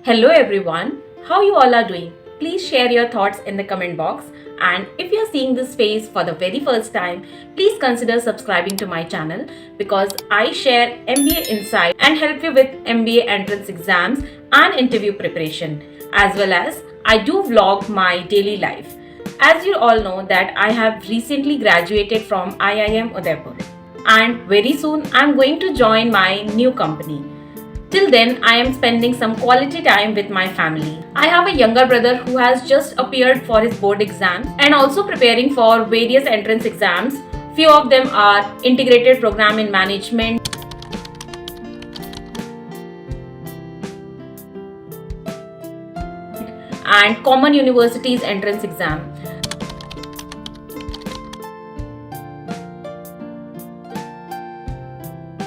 Hello everyone, how you all are doing? Please share your thoughts in the comment box, and if you are seeing this face for the very first time, please consider subscribing to my channel because I share MBA insight and help you with MBA entrance exams and interview preparation, as well as I do vlog my daily life. As you all know that I have recently graduated from IIM Udaipur, and very soon I am going to join my new company. Till then, I am spending some quality time with my family. I have a younger brother who has just appeared for his board exams and also preparing for various entrance exams. Few of them are Integrated Program in Management, and Common Universities entrance exam.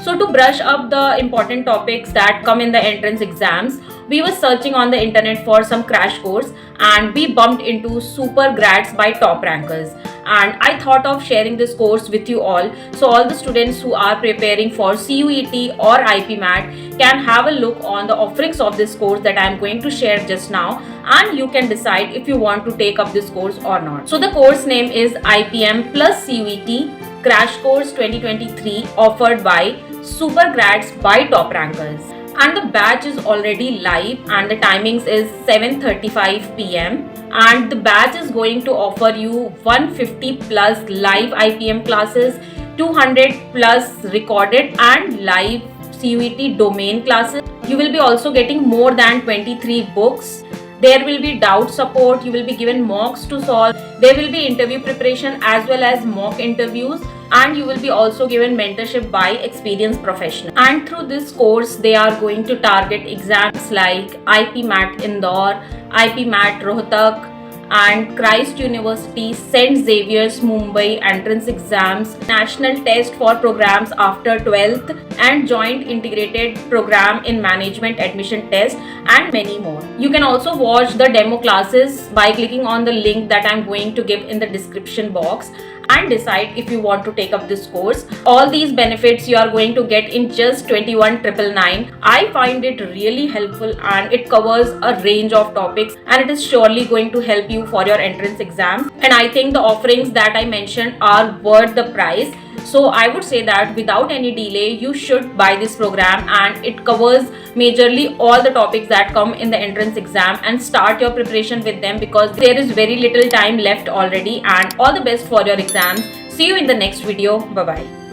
So to brush up the important topics that come in the entrance exams, we were searching on the internet for some crash course and we bumped into Supergrads by Toprankers. And I thought of sharing this course with you all, so all the students who are preparing for CUET or IPMAT can have a look on the offerings of this course that I am going to share just now, and you can decide if you want to take up this course or not. So the course name is IPM+CUET Crash Course 2023, offered by Supergrads by Toprankers, and the batch is already live and the timings is 7:35 p.m. and the batch is going to offer you 150 plus live IPM classes, 200 plus recorded and live CUET domain classes. You will be also getting more than 23 books. There will be doubt support, you will be given mocks to solve, there will be interview preparation as well as mock interviews, and you will be also given mentorship by experienced professionals. And through this course, they are going to target exams like IPMAT Indore, IPMAT Rohtak, and Christ University, St. Xavier's Mumbai entrance exams, national test for programs after 12th, and joint integrated program in management admission test, and many more. You can also watch the demo classes by clicking on the link that I'm going to give in the description box and decide if you want to take up this course. All these benefits you are going to get in just 21,999. I find it really helpful and it covers a range of topics and it is surely going to help you for your entrance exams. And I think the offerings that I mentioned are worth the price. So I would say that without any delay, you should buy this program, and it covers majorly all the topics that come in the entrance exam, and start your preparation with them because there is very little time left already. And all the best for your exams. See you in the next video. Bye bye.